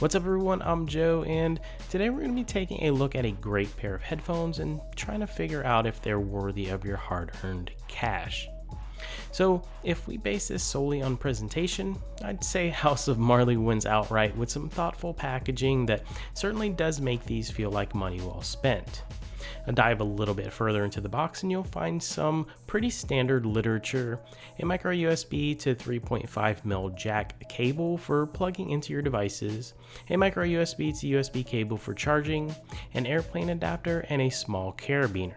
What's up everyone, I'm Joe, and today we're going to be taking a look at a great pair of headphones and trying to figure out if they're worthy of your hard-earned cash. So if we base this solely on presentation, I'd say House of Marley wins outright with some thoughtful packaging that certainly does make these feel like money well spent. I'll dive a little bit further into the box and you'll find some pretty standard literature, a micro USB to 3.5mm jack cable for plugging into your devices, a micro USB to USB cable for charging, an airplane adapter, and a small carabiner.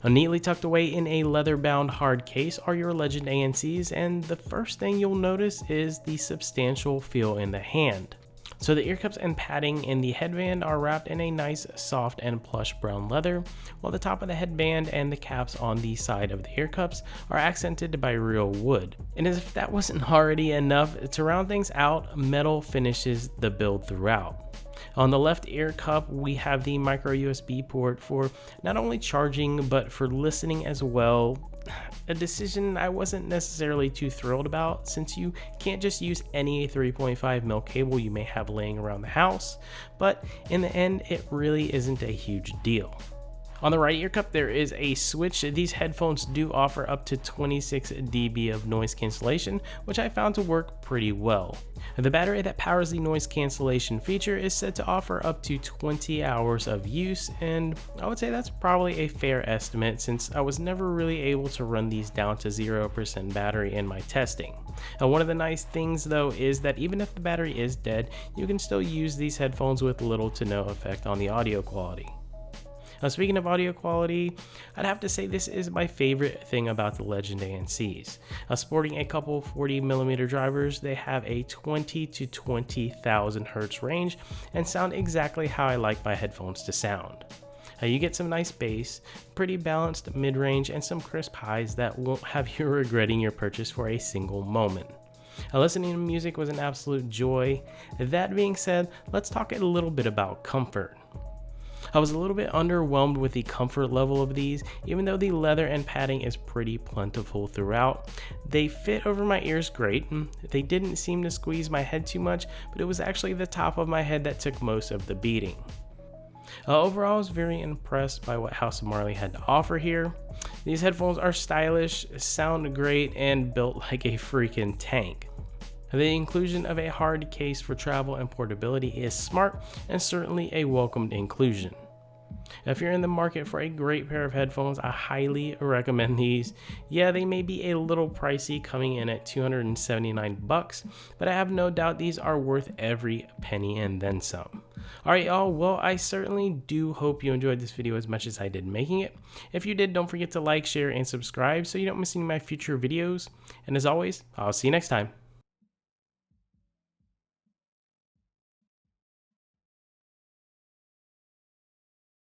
Neatly tucked away in a leather-bound hard case are your Legend ANCs, and the first thing you'll notice is the substantial feel in the hand. So the ear cups and padding in the headband are wrapped in a nice soft and plush brown leather, while the top of the headband and the caps on the side of the ear cups are accented by real wood. And as if that wasn't already enough, to round things out, metal finishes the build throughout. On the left ear cup, we have the micro USB port for not only charging, but for listening as well. A decision I wasn't necessarily too thrilled about, since you can't just use any 3.5mm cable you may have laying around the house, but in the end, it really isn't a huge deal. On the right ear cup, there is a switch. These headphones do offer up to 26 dB of noise cancellation, which I found to work pretty well. The battery that powers the noise cancellation feature is said to offer up to 20 hours of use, and I would say that's probably a fair estimate since I was never really able to run these down to 0% battery in my testing. One of the nice things though is that even if the battery is dead, you can still use these headphones with little to no effect on the audio quality. Now, speaking of audio quality, I'd have to say this is my favorite thing about the Legend ANCs. Sporting a couple 40mm drivers, they have a 20 to 20,000 Hz range and sound exactly how I like my headphones to sound. You get some nice bass, pretty balanced mid-range, and some crisp highs that won't have you regretting your purchase for a single moment. Listening to music was an absolute joy. That being said, let's talk a little bit about comfort. I was a little bit underwhelmed with the comfort level of these, even though the leather and padding is pretty plentiful throughout. They fit over my ears great, and they didn't seem to squeeze my head too much, but it was actually the top of my head that took most of the beating. Overall, I was very impressed by what House of Marley had to offer here. These headphones are stylish, sound great, and built like a freaking tank. The inclusion of a hard case for travel and portability is smart and certainly a welcomed inclusion. If you're in the market for a great pair of headphones, I highly recommend these. Yeah, they may be a little pricey, coming in at $279, but I have no doubt these are worth every penny and then some. Alright y'all, well I certainly do hope you enjoyed this video as much as I did making it. If you did, don't forget to like, share, and subscribe so you don't miss any of my future videos. And as always, I'll see you next time.